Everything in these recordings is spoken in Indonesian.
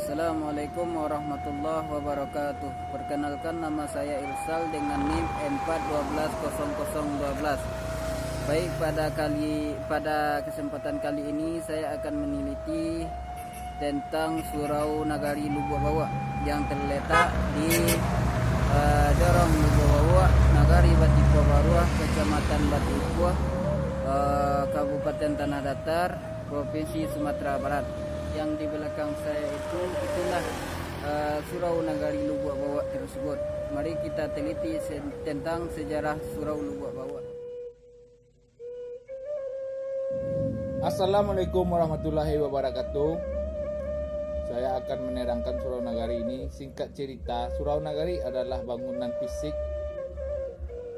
Assalamualaikum warahmatullahi wabarakatuh. Perkenalkan, nama saya Irsal dengan NIM 4120012. Baik, pada kesempatan kali ini saya akan meneliti tentang Surau Nagari Lubuk Bawah yang terletak di Jorong Lubuk Bawah, Nagari Batipuah Baruah, Kecamatan Batipuah, Kabupaten Tanah Datar, Provinsi Sumatera Barat. Yang di belakang saya itulah Surau Nagari Lubuk Bawah tersebut. Mari kita teliti tentang sejarah Surau Lubuk Bawah. Assalamualaikum warahmatullahi wabarakatuh. Saya akan menerangkan Surau Nagari ini. Singkat cerita, Surau Nagari adalah bangunan fisik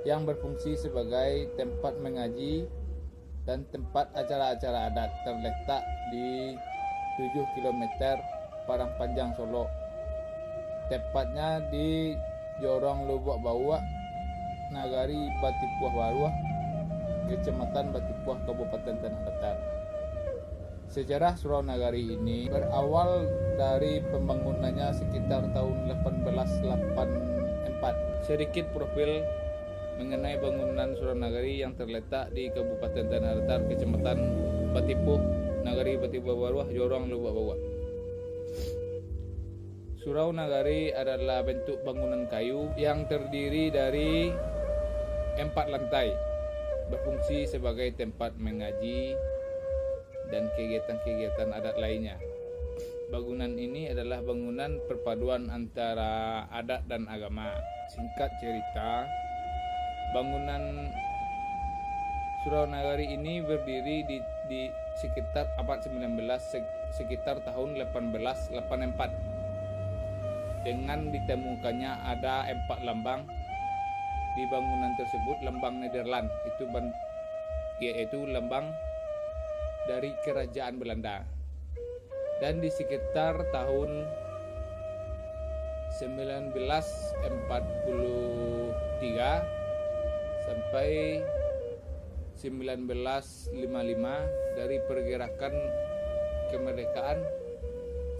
yang berfungsi sebagai tempat mengaji dan tempat acara-acara adat, terletak di 7 km Padang Panjang, Solo. Tepatnya di Jorong Lubuk Bawah, Nagari Batipuah Baruah, Kecamatan Batipuah, Kabupaten Tanah Datar. Sejarah Surau Nagari ini berawal dari pembangunannya sekitar tahun 1884. Sedikit profil mengenai bangunan Surau Nagari yang terletak di Kabupaten Tanah Datar, Kecamatan Batipuah, Nagari Batipuah Baruah, Jorong Lubuk Bawah. Surau Nagari adalah bentuk bangunan kayu yang terdiri dari 4 lantai, berfungsi sebagai tempat mengaji dan kegiatan-kegiatan adat lainnya. Bangunan ini adalah bangunan perpaduan antara adat dan agama. Singkat cerita, bangunan Surau Nagari ini berdiri di sekitar abad 19, sekitar tahun 1884, dengan ditemukannya ada 4 lambang di bangunan tersebut. Lambang Nederland yaitu lambang dari kerajaan Belanda. Dan di sekitar tahun 1943 sampai 1955, dari pergerakan kemerdekaan,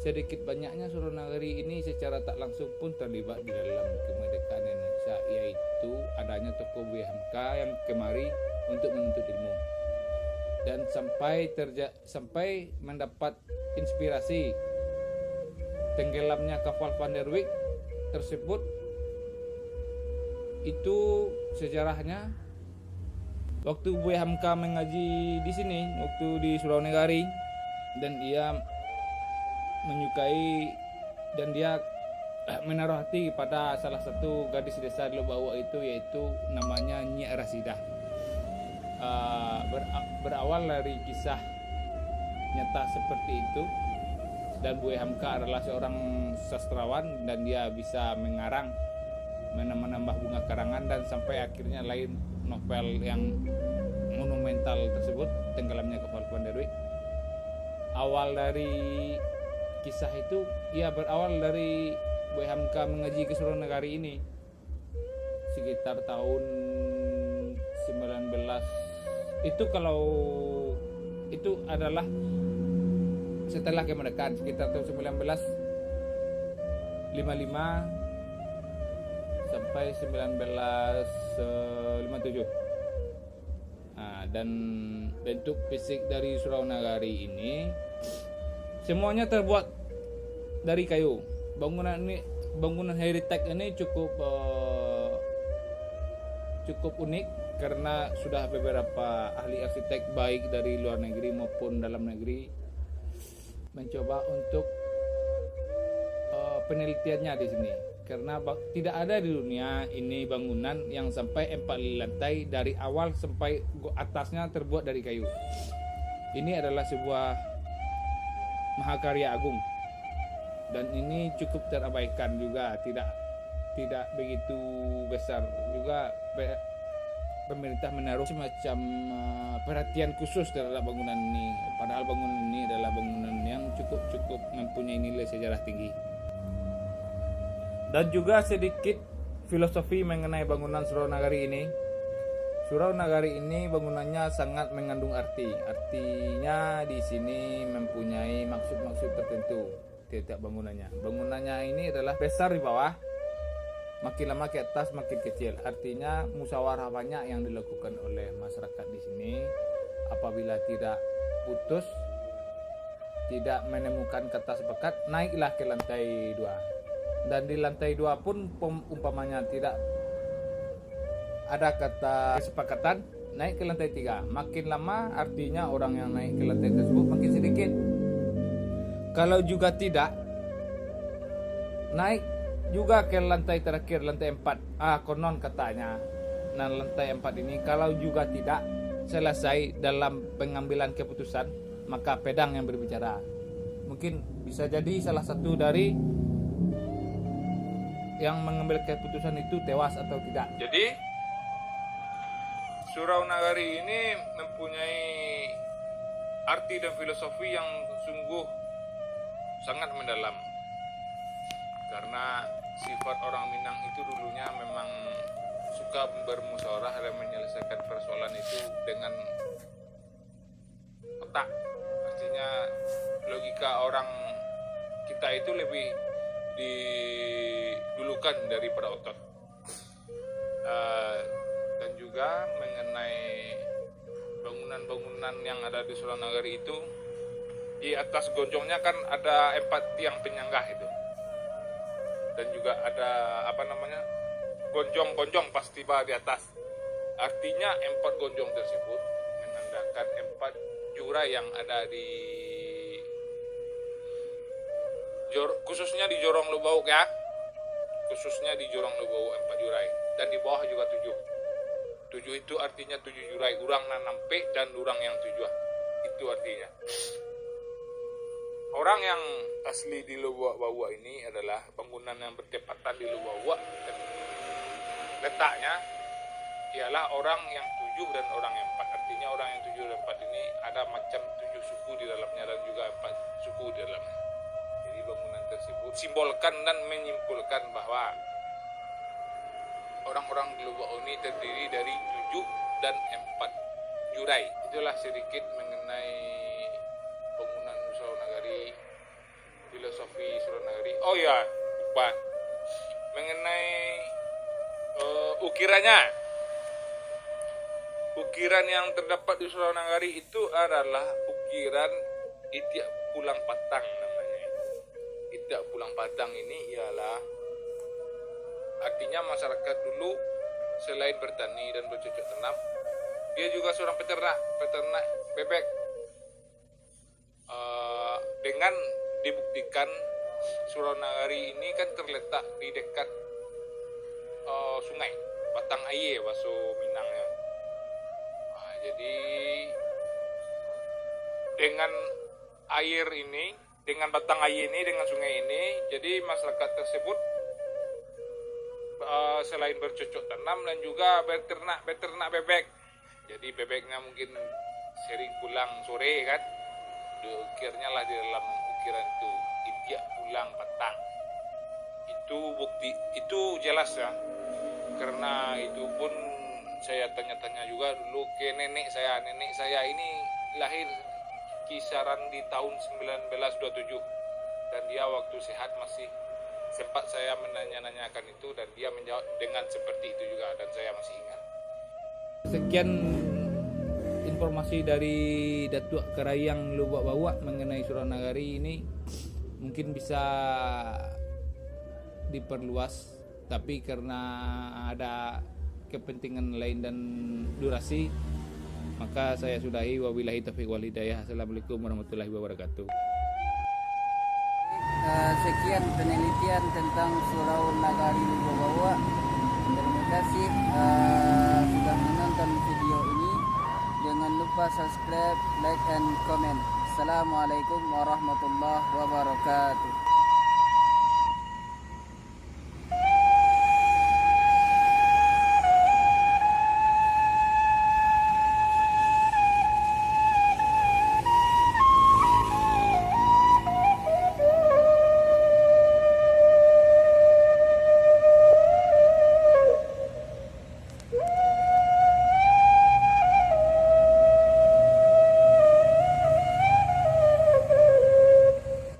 sedikit banyaknya Surau Nagari ini secara tak langsung pun terlibat di dalam kemerdekaan Indonesia, yaitu adanya tokoh BHMK yang kemari untuk menuntut ilmu. Dan sampai mendapat inspirasi tenggelamnya kapal Van der Wijk tersebut. Itu sejarahnya. Waktu Buya Hamka mengaji di sini, waktu di Surau Nagari, dan ia menyukai dan dia menaruh hati pada salah satu gadis desa di Lubuk Bawah itu, yaitu namanya Nyi Rasidah. Berawal dari kisah nyata seperti itu, dan Buya Hamka adalah seorang sastrawan dan dia bisa mengarang, menambah bunga karangan, dan sampai akhirnya lahir novel yang monumental tersebut, Tenggelamnya Kapal Van der Wijk. Awal dari kisah itu, ya berawal dari Buya Hamka mengaji ke Surau Nagari ini sekitar tahun 19, itu kalau itu adalah setelah kemerdekaan, sekitar tahun 1955 sampai 1957. Dan bentuk fisik dari Surau Nagari ini semuanya terbuat dari kayu. Bangunan heritage ini cukup unik, karena sudah beberapa ahli arsitek baik dari luar negeri maupun dalam negeri mencoba untuk penelitiannya di sini. Karena tidak ada di dunia ini bangunan yang sampai 4 lantai dari awal sampai atasnya terbuat dari kayu. Ini adalah sebuah mahakarya agung, dan ini cukup terabaikan juga, tidak begitu besar juga. Pemerintah menaruh semacam perhatian khusus terhadap bangunan ini, padahal bangunan ini adalah bangunan yang cukup mempunyai nilai sejarah tinggi. Dan juga sedikit filosofi mengenai bangunan Surau Nagari ini. Surau Nagari ini bangunannya sangat mengandung arti. Artinya di sini mempunyai maksud-maksud tertentu. tiap bangunannya. Bangunannya ini adalah besar di bawah, makin lama ke atas makin kecil. Artinya musyawarah banyak yang dilakukan oleh masyarakat di sini. Apabila tidak putus, tidak menemukan kata sepakat, naiklah ke lantai 2. Dan di lantai 2 pun umpamanya tidak ada kata kesepakatan, naik ke lantai 3. Makin lama artinya orang yang naik ke lantai tersebut makin sedikit. Kalau juga tidak, naik juga ke lantai terakhir, lantai 4. Konon katanya. Nah, lantai 4 ini kalau juga tidak selesai dalam pengambilan keputusan, maka pedang yang berbicara. Mungkin bisa jadi salah satu dari yang mengambil keputusan itu tewas atau tidak. Jadi Surau Nagari ini mempunyai arti dan filosofi yang sungguh sangat mendalam. Karena sifat orang Minang itu dulunya memang suka bermusyawarah dan menyelesaikan persoalan itu dengan otak. Artinya logika orang kita itu lebih didulukan daripada otot. Dan juga mengenai bangunan-bangunan yang ada di Surau Nagari itu, di atas gonjongnya kan ada 4 tiang penyangga itu, dan juga ada gonjong-gonjong pas tiba di atas. Artinya 4 gonjong tersebut menandakan 4 jurai yang ada di khususnya di Jorong Lubau ya, khususnya di Jorong Lubau 4 jurai, dan di bawah juga 7 itu artinya 7 jurai, urang nanampe dan urang yang 7 itu artinya. Orang yang asli di Lubuk Bawah ini adalah bangunan yang bertepatan di Lubuk Bawah, letaknya ialah orang yang 7 dan orang yang 4. Artinya orang yang 7 dan 4 ini ada macam 7 suku di dalamnya dan juga 4 suku di dalamnya. Jadi bangunan tersebut simbolkan dan menyimpulkan bahwa orang-orang di Lubuk ini terdiri dari 7 dan 4 jurai. Itulah sedikit mengenai bangunan Surau Nagari, filosofi Surau Nagari. Oh ya, lupa mengenai ukirannya. Ukiran yang terdapat di Surau Nagari itu adalah ukiran Itiak Pulang Patang namanya. Itiak Pulang Patang ini ialah artinya masyarakat dulu selain bertani dan bercocok tanam, dia juga seorang peternak bebek. Dengan dibuktikan Surau Nagari ini kan terletak di dekat sungai Batang Aye bahasa Minangnya. Jadi dengan air ini, dengan Batang Aye ini, dengan sungai ini, jadi masyarakat tersebut selain bercocok tanam dan juga beternak bebek. Jadi bebeknya mungkin sering pulang sore kan, diukirnya lah di dalam ukiran itu Itiak Pulang Patang. Itu bukti, itu jelas ya, karena itu pun saya tanya-tanya juga dulu ke nenek saya ini lahir kisaran di tahun 1927, dan dia waktu sehat masih sempat saya menanyakan itu, dan dia menjawab dengan seperti itu juga, dan saya masih ingat. Sekian informasi dari Datuk Kerayang Lubuk Bawah mengenai Surau Nagari ini. Mungkin bisa diperluas, tapi karena ada kepentingan lain dan durasi, maka saya sudahi. Wabillahi taufiq wal hidayah. Assalamualaikum warahmatullahi wabarakatuh. Sekian penelitian tentang Surau Nagari Lubuk Bawah. Terima kasih sudah menonton video ini. Jangan lupa subscribe, like, and comment. Assalamualaikum warahmatullahi wabarakatuh.